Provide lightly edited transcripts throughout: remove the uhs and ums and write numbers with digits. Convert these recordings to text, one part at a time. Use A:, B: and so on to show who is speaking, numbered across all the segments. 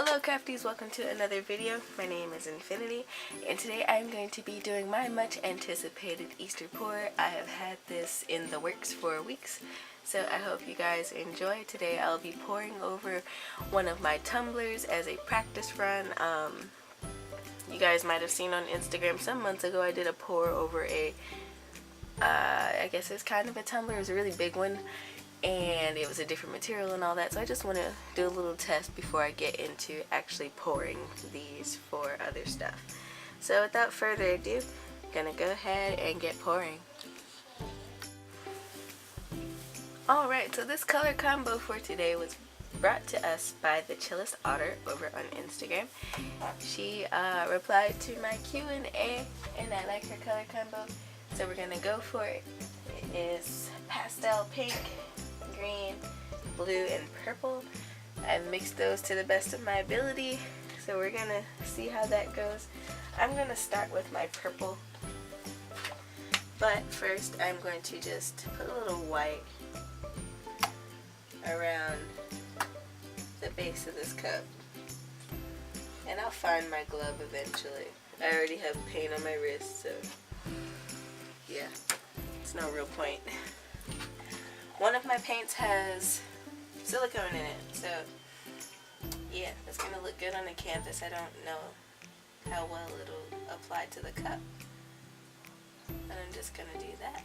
A: Hello crafties, welcome to another video. My name is Infiniti and today I'm going to be doing my much anticipated Easter pour. I have had this in the works for weeks, so I hope you guys enjoy. Today I'll be pouring over one of my tumblers as a practice run. You guys might have seen on Instagram some months ago I did a pour over a, I guess it's kind of a tumbler. It was a really big one. And it was a different material and all that, so I just want to do a little test before I get into actually pouring these for other stuff. So without further ado, I'm gonna go ahead and get pouring. Alright, so this color combo for today was brought to us by the Chillest Otter over on Instagram. She replied to my Q&A and I like her color combo, so we're gonna go for it. It is pastel pink, green, blue, and purple. I've mixed those to the best of my ability, so we're gonna see how that goes. I'm gonna start with my purple, but first I'm going to just put a little white around the base of this cup, and I'll find my glove eventually. I already have paint on my wrist, so yeah, it's no real point. One of my paints has silicone in it, so yeah, it's going to look good on the canvas. I don't know how well it'll apply to the cup, but I'm just going to do that.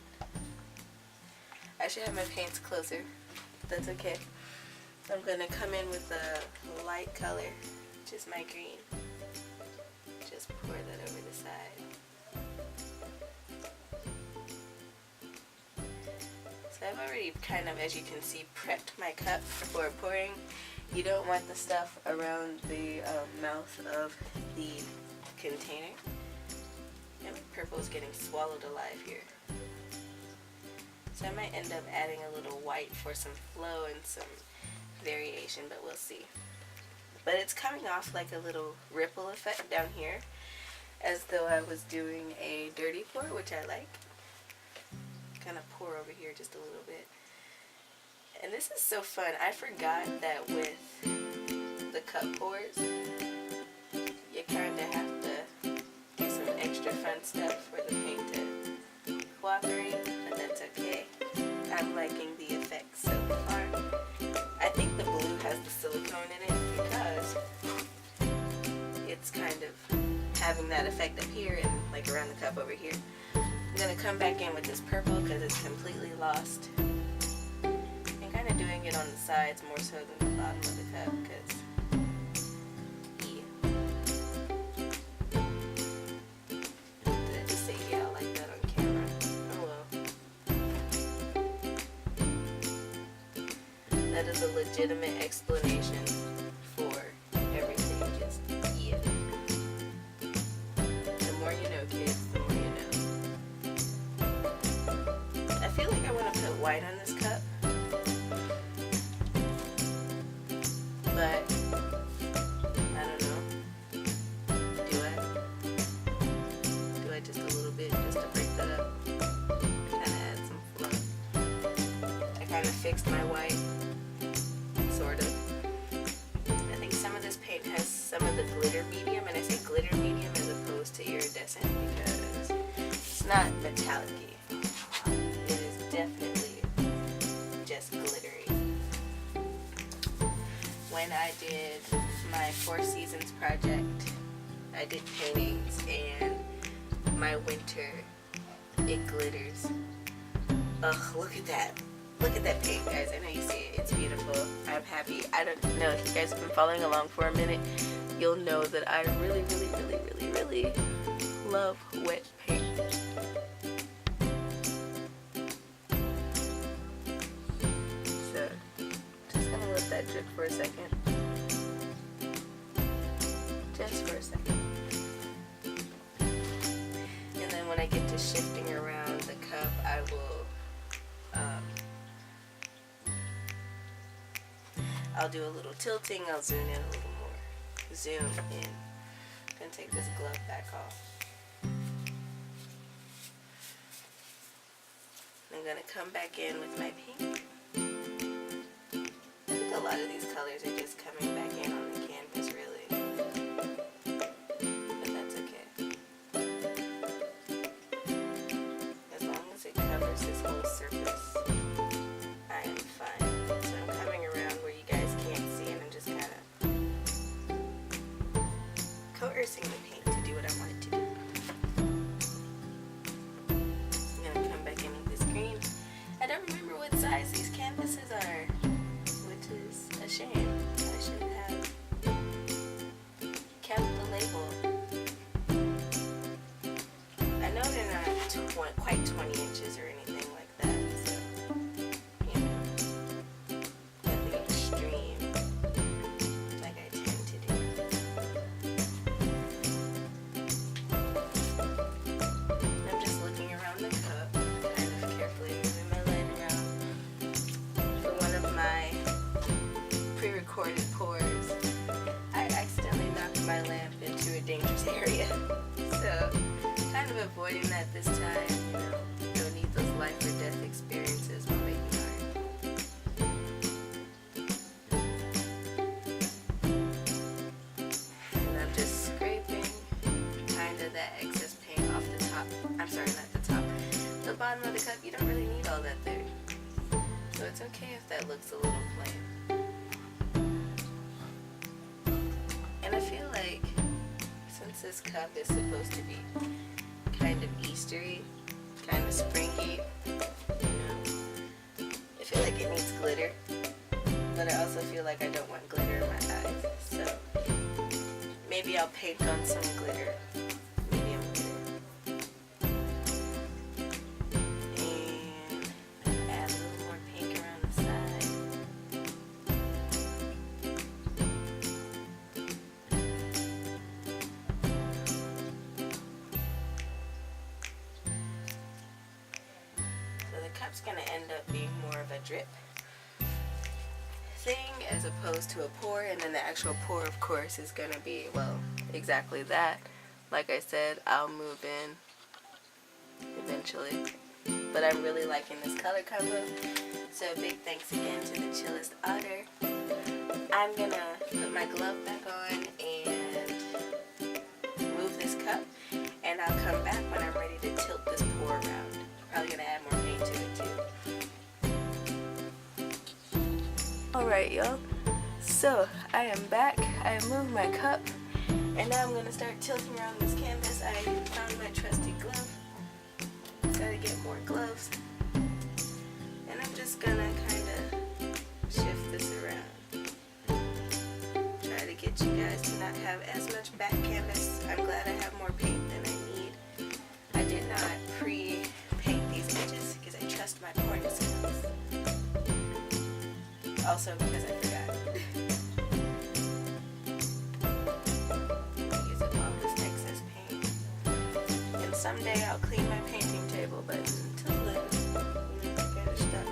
A: I should have my paints closer, but that's okay. So I'm going to come in with a light color, which is my green. Just pour that over the side. So I've already kind of, as you can see, prepped my cup for pouring. You don't want the stuff around the mouth of the container. And purple is getting swallowed alive here. So I might end up adding a little white for some flow and some variation, but we'll see. But it's coming off like a little ripple effect down here, as though I was doing a dirty pour, which I like. Kind of pour over here just a little bit. And this is so fun. I forgot that with the cup pours, you kind of have to do some extra fun stuff for the paint to cooperate, but that's okay. I'm liking the effect so far. I think the blue has the silicone in it because it's kind of having that effect up here and like around the cup over here. I'm going to come back in with this purple because it's completely lost. And kind of doing it on the sides more so than the bottom of the cup because, yeah. Did I just say yeah, I like that on camera? Oh well. That is a legitimate explanation for everything, just yeah. The more you know, kids, the more you know. I feel like I want to put white on this cup, but I don't know. Do I just a little bit just to break that up? Kind of add some flow. I kind of fixed my white, sort of. I think some of this paint has some of the glitter medium, and I say glitter medium as opposed to iridescent because it's not metallic-y. Definitely just glittery. When I did my Four Seasons project, I did paintings, and my winter, it glitters. Ugh, look at that. Look at that paint, guys. I know you see it. It's beautiful. I'm happy. I don't know if you guys have been following along for a minute. You'll know that I really love wet paint. That drip for a second. Just for a second. And then when I get to shifting around the cup, I will I'll do a little tilting, I'll zoom in a little more. Zoom in. I'm gonna take this glove back off. I'm gonna come back in with my pink. A lot of these colors are just coming back in on the canvas, really. whole surface, I am fine. So I'm coming around where you guys can't see, and I'm just kind of coercing the paint to do what I want it to do. I'm gonna come back in with this green. I don't remember what size these canvases are, which is a shame. I should have kept the label. I know they're not quite 20 inches or anything like that, so, you know, nothing extreme like I tend to do. I'm just looking around the cup, kind of carefully moving my light around. For one of my pre-recorded pours, I accidentally knocked my lamp into a dangerous area, so kind of avoiding that this time. You know, don't need those life or death experiences while making art. And I'm just scraping kind of that excess paint off the top. I'm sorry, not the top. The bottom of the cup. You don't really need all that there, so it's okay if that looks a little plain. And I feel like since this cup is supposed to be kind of Eastery, kind of springy, you know, I feel like it needs glitter, but I also feel like I don't want glitter in my eyes, so maybe I'll paint on some glitter, medium glitter, and add a little more pink around the side. It's going to end up being more of a drip thing as opposed to a pour, and then the actual pour, of course, is going to be, well, exactly that. Like I said, I'll move in eventually, but I'm really liking this color combo, so big thanks again to the Chillest Otter. I'm going to put my glove back on and move this cup, and I'll come back when I'm ready to tilt this pour around. Probably gonna add more paint to it too. Alright, y'all. So I am back. I moved my cup, and now I'm gonna start tilting around this canvas. I found my trusty glove. Gotta get more gloves. And I'm just gonna kinda shift this around. Try to get you guys to not have as much back canvas. I'm glad I have more paint than I need. I did not pre-paint these edges because I trust my pouring skills. Also because I forgot. Use up all this excess paint. And someday I'll clean my painting table, but until then, I'm kind of stuck.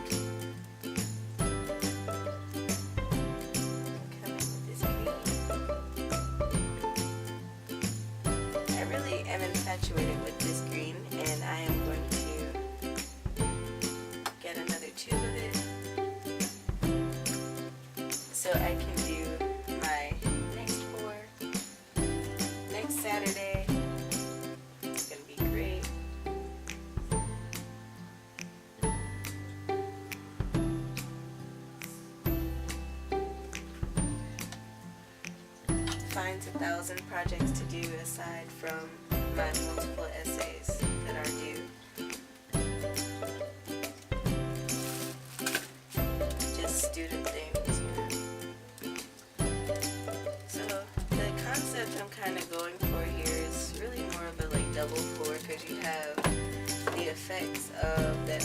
A: Come in with this green. I really am infatuated with this green, and I am going to get another tube of it so I can do my next pour next Saturday. It's going to be great. Finds 1,000 projects to do aside from my multiple essays that are due. Just student things, you know. So the concept I'm kind of going for here is really more of a like double pour, because you have the effects of that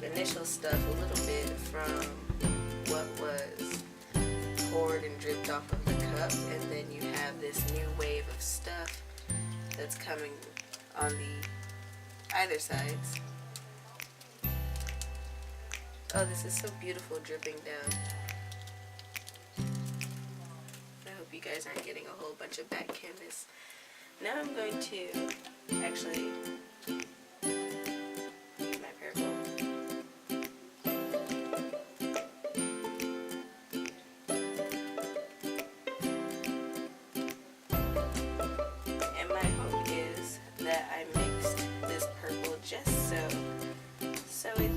A: initial stuff a little bit from what was poured and dripped off of the cup, and then you have this new wave of stuff that's coming on the either sides. Oh, this is so beautiful dripping down. I hope you guys aren't getting a whole bunch of back canvas. Now I'm going to actually use my purple. And my hope is that I mixed this purple just so it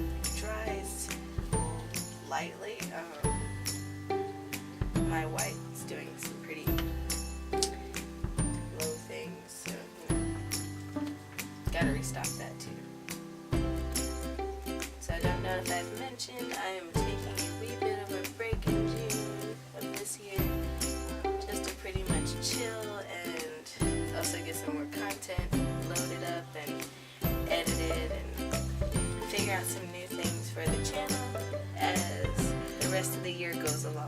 A: restock that too. So I don't know if I've mentioned, I am taking a wee bit of a break in June of this year just to pretty much chill and also get some more content loaded up and edited and figure out some new things for the channel as the rest of the year goes along.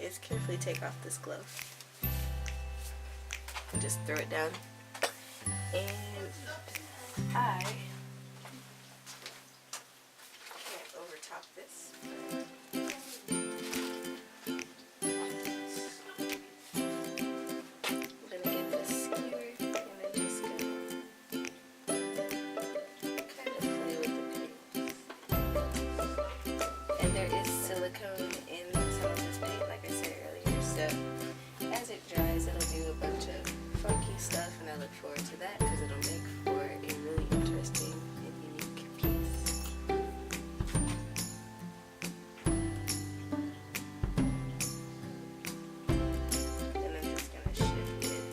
A: Is carefully take off this glove and just throw it down, and I can't overtop this, I'm gonna get this skewer and I'm just gonna kind of play with the paint, and there is silicone in some of this paint, like I said earlier, so as it dries it'll do a bunch of funky stuff, and I look forward to that because it'll make for a really interesting and unique piece. And I'm just going to shift it.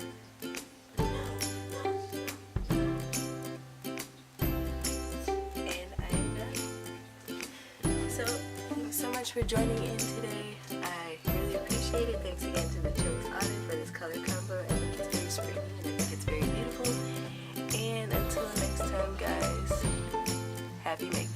A: And I am done. So, thanks so much for joining in today. I really appreciate it. Thanks again to the Chills Otter for this color combo. I think it's very springy and I think it's very beautiful. And until next time, guys, happy making.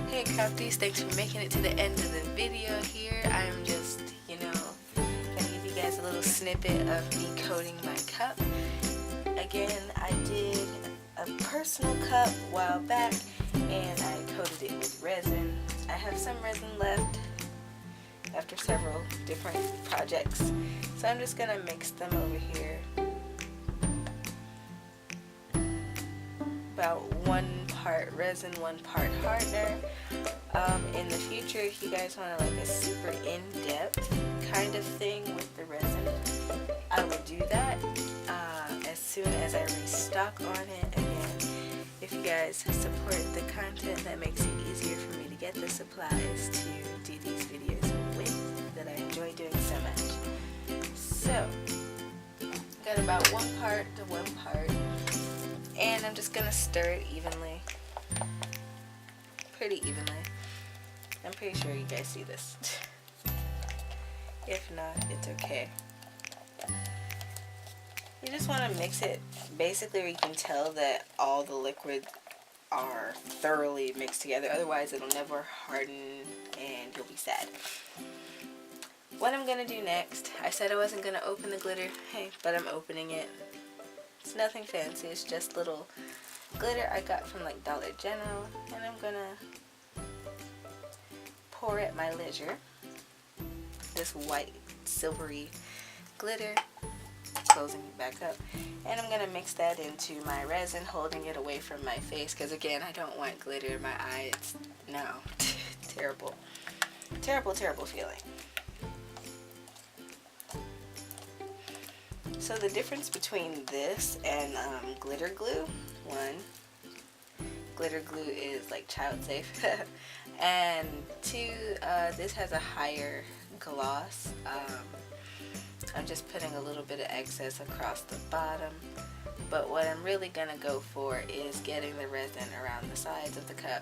A: Hey crafties, thanks for making it to the end of the video here. I'm just, gonna give you guys a little snippet of me coating my cup. Again, I did a personal cup a while back and I coated it with resin. I have some resin left after several different projects, so I'm just gonna mix them over here. About 1 part resin, 1 part hardener. In the future, if you guys want like a super in-depth kind of thing with the resin, I will do that as soon as I restock on it. Again, if you guys support the content, that makes it easier for me to get the supplies to do these videos with that I enjoy doing so much. So, got about 1 part to 1 part. And I'm just going to stir it evenly, pretty evenly. I'm pretty sure you guys see this. If not, it's okay. You just want to mix it basically where you can tell that all the liquids are thoroughly mixed together. Otherwise, it'll never harden and you'll be sad. What I'm going to do next, I said I wasn't going to open the glitter, but I'm opening it. It's nothing fancy, it's just little glitter I got from like Dollar General, and I'm gonna pour at my leisure this white silvery glitter, closing it back up, and I'm gonna mix that into my resin, holding it away from my face because again I don't want glitter in my eye. It's terrible, terrible, terrible feeling. So the difference between this and glitter glue, one, glitter glue is like child safe, and two, this has a higher gloss. I'm just putting a little bit of excess across the bottom, but what I'm really gonna go for is getting the resin around the sides of the cup.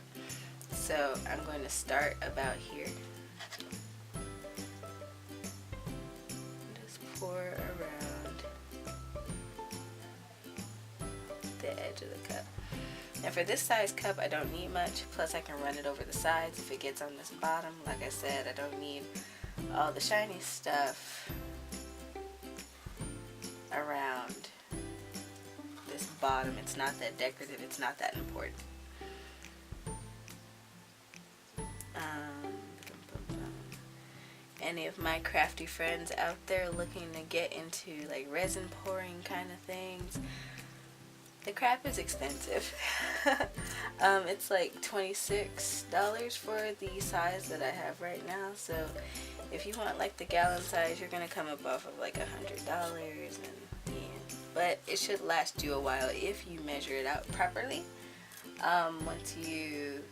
A: So I'm going to start about here. Just pour around the edge of the cup. And for this size cup, I don't need much, plus I can run it over the sides if it gets on this bottom. Like I said, I don't need all the shiny stuff around this bottom. It's not that decorative, it's not that important. Any of my crafty friends out there looking to get into like resin pouring kind of things, the crap is expensive. It's like $26 for the size that I have right now. So if you want like the gallon size, you're gonna come up off of like $100, and yeah, but it should last you a while if you measure it out properly. Once you've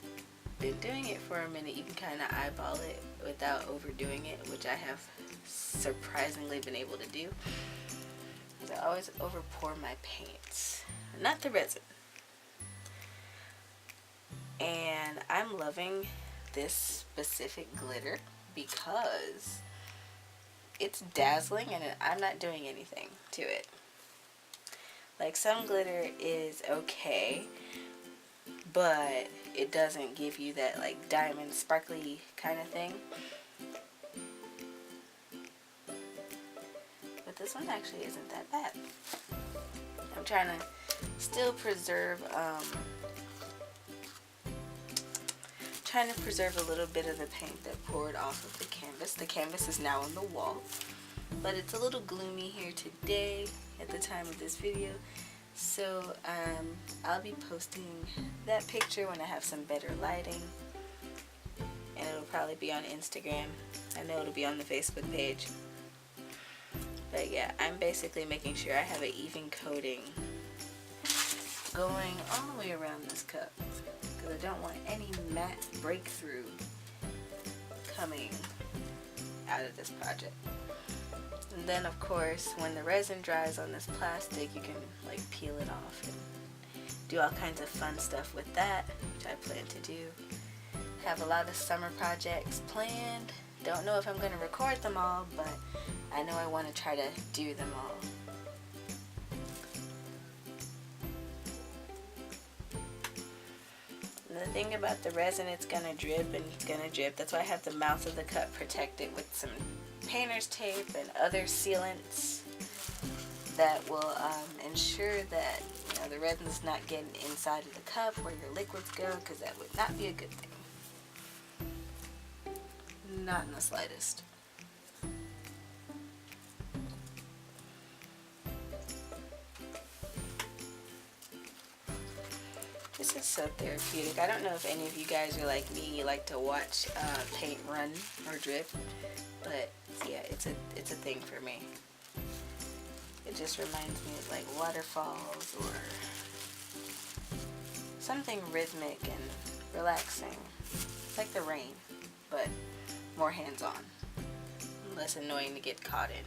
A: been doing it for a minute, you can kind of eyeball it without overdoing it, which I have surprisingly been able to do. I always over pour my paints, not the resin. And I'm loving this specific glitter because it's dazzling and I'm not doing anything to it. Like some glitter is okay, but it doesn't give you that like diamond sparkly kind of thing. But this one actually isn't that bad. I'm trying to still preserve a little bit of the paint that poured off of the canvas. The canvas is now on the wall, but it's a little gloomy here today at the time of this video. So I'll be posting that picture when I have some better lighting, and it'll probably be on Instagram. I know it'll be on the Facebook page. But yeah, I'm basically making sure I have an even coating going all the way around this cup, because I don't want any matte breakthrough coming out of this project. And then of course, when the resin dries on this plastic, you can like peel it off and do all kinds of fun stuff with that, which I plan to do. Have a lot of summer projects planned. Don't know if I'm going to record them all, but I know I want to try to do them all. And the thing about the resin, it's going to drip and it's going to drip. That's why I have the mouth of the cup protected with some painter's tape and other sealants that will ensure that, you know, the resin's not getting inside of the cup where your liquids go, because that would not be a good thing. Not in the slightest. This is so therapeutic. I don't know if any of you guys are like me, you like to watch paint run or drip, but yeah, it's a thing for me. It just reminds me of like waterfalls or something rhythmic and relaxing, like the rain, but more hands-on, less annoying to get caught in.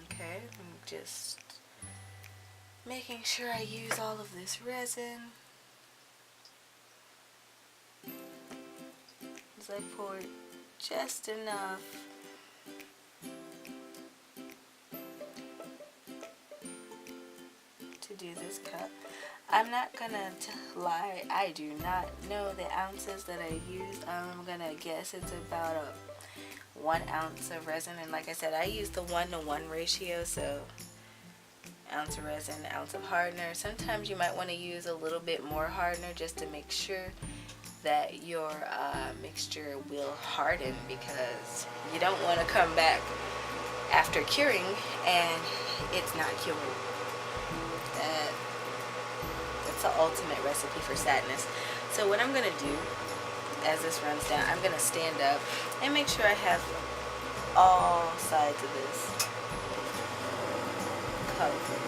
A: Okay, I'm just making sure I use all of this resin. As I pour just enough to do this cup. I'm not gonna lie, I do not know the ounces that I use. I'm gonna guess it's about 1 ounce of resin, and like I said, I use the 1-to-1 ratio, so ounce of resin, ounce of hardener. Sometimes you might want to use a little bit more hardener just to make sure that your mixture will harden, because you don't want to come back after curing and it's not cured. That's the ultimate recipe for sadness. So what I'm going to do as this runs down, I'm going to stand up and make sure I have all sides of this covered.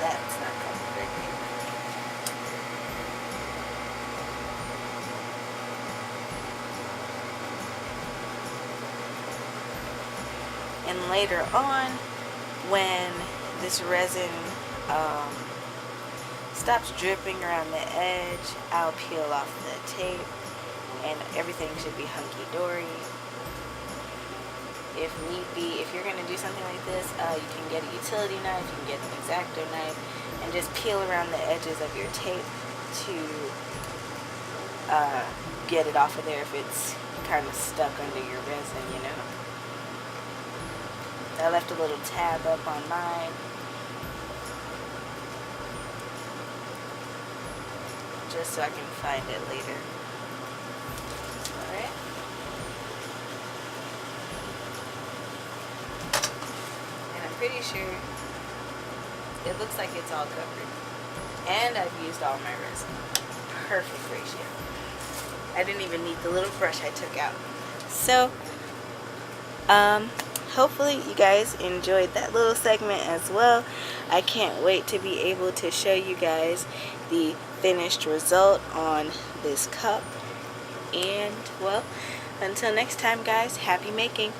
A: That's not covered right here. And later on, when this resin stops dripping around the edge, I'll peel off the tape and everything should be hunky-dory. If need be, if you're going to do something like this, you can get a utility knife, you can get an X-Acto knife, and just peel around the edges of your tape to get it off of there if it's kind of stuck under your resin, you know. I left a little tab up on mine. Just so I can find it later. Alright. And I'm pretty sure it looks like it's all covered. And I've used all my resin. Perfect ratio. I didn't even need the little brush I took out. So, hopefully you guys enjoyed that little segment as well. I can't wait to be able to show you guys the finished result on this cup. And, well, until next time guys, happy making.